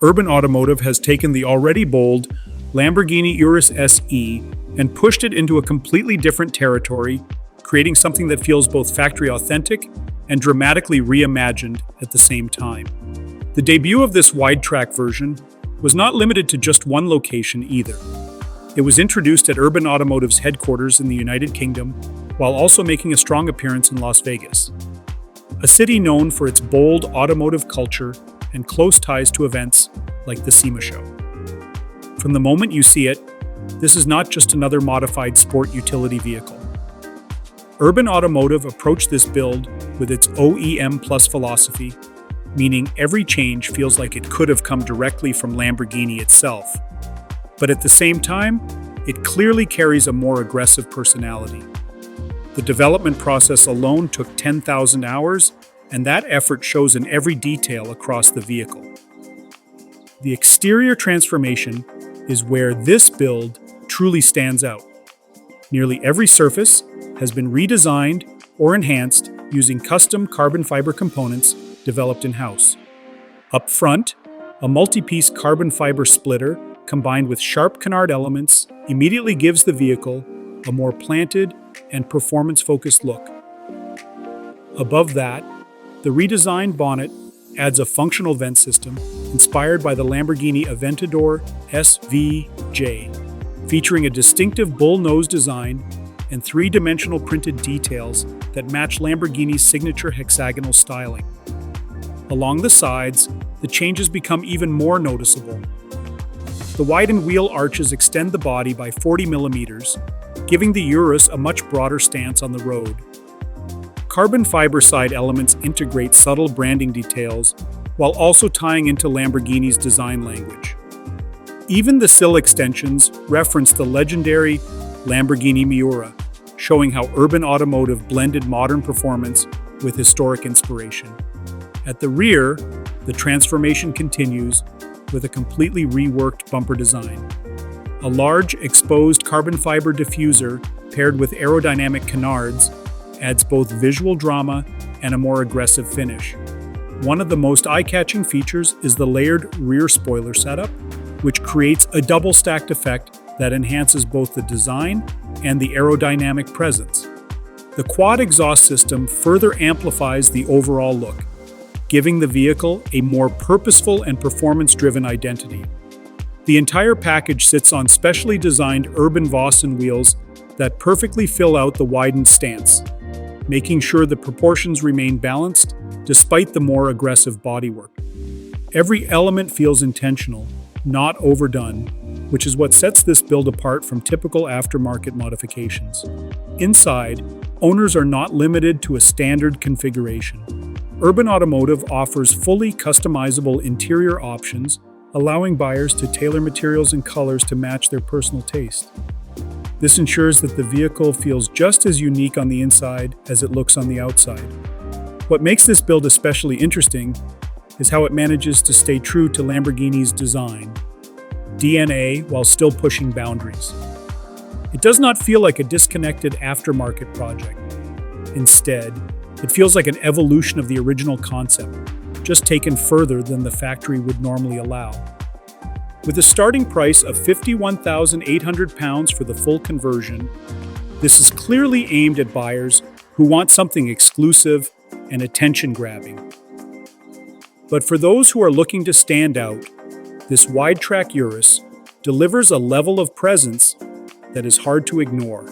Urban Automotive has taken the already bold Lamborghini Urus SE and pushed it into a completely different territory, creating something that feels both factory authentic and dramatically reimagined at the same time. The debut of this Widetrack version was not limited to just one location either. It was introduced at Urban Automotive's headquarters in the United Kingdom, while also making a strong appearance in Las Vegas, a city known for its bold automotive culture and close ties to events like the SEMA show. From the moment you see it, this is not just another modified sport utility vehicle. Urban Automotive approached this build with its OEM Plus philosophy, meaning every change feels like it could have come directly from Lamborghini itself. But at the same time, it clearly carries a more aggressive personality. The development process alone took 10,000 hours, and that effort shows in every detail across the vehicle. The exterior transformation is where this build truly stands out. Nearly every surface has been redesigned or enhanced using custom carbon fiber components developed in-house. Up front, a multi-piece carbon fiber splitter combined with sharp canard elements immediately gives the vehicle a more planted and performance-focused look. Above that, the redesigned bonnet adds a functional vent system inspired by the Lamborghini Aventador SVJ, featuring a distinctive bull nose design and three-dimensional printed details that match Lamborghini's signature hexagonal styling. Along the sides, the changes become even more noticeable. The widened wheel arches extend the body by 40 millimeters, giving the Urus a much broader stance on the road. Carbon fiber side elements integrate subtle branding details while also tying into Lamborghini's design language. Even the sill extensions reference the legendary Lamborghini Miura, showing how Urban Automotive blended modern performance with historic inspiration. At the rear, the transformation continues with a completely reworked bumper design. A large exposed carbon fiber diffuser paired with aerodynamic canards adds both visual drama and a more aggressive finish. One of the most eye-catching features is the layered rear spoiler setup, which creates a double-stacked effect that enhances both the design and the aerodynamic presence. The quad exhaust system further amplifies the overall look, giving the vehicle a more purposeful and performance-driven identity. The entire package sits on specially designed Urban Vossen wheels that perfectly fill out the widened stance, making sure the proportions remain balanced despite the more aggressive bodywork. Every element feels intentional, not overdone, which is what sets this build apart from typical aftermarket modifications. Inside, owners are not limited to a standard configuration. Urban Automotive offers fully customizable interior options, allowing buyers to tailor materials and colors to match their personal taste. This ensures that the vehicle feels just as unique on the inside as it looks on the outside. What makes this build especially interesting is how it manages to stay true to Lamborghini's design DNA while still pushing boundaries. It does not feel like a disconnected aftermarket project. Instead, it feels like an evolution of the original concept, just taken further than the factory would normally allow. With a starting price of £51,800 for the full conversion, this is clearly aimed at buyers who want something exclusive and attention-grabbing. But for those who are looking to stand out, this Widetrack Urus delivers a level of presence that is hard to ignore.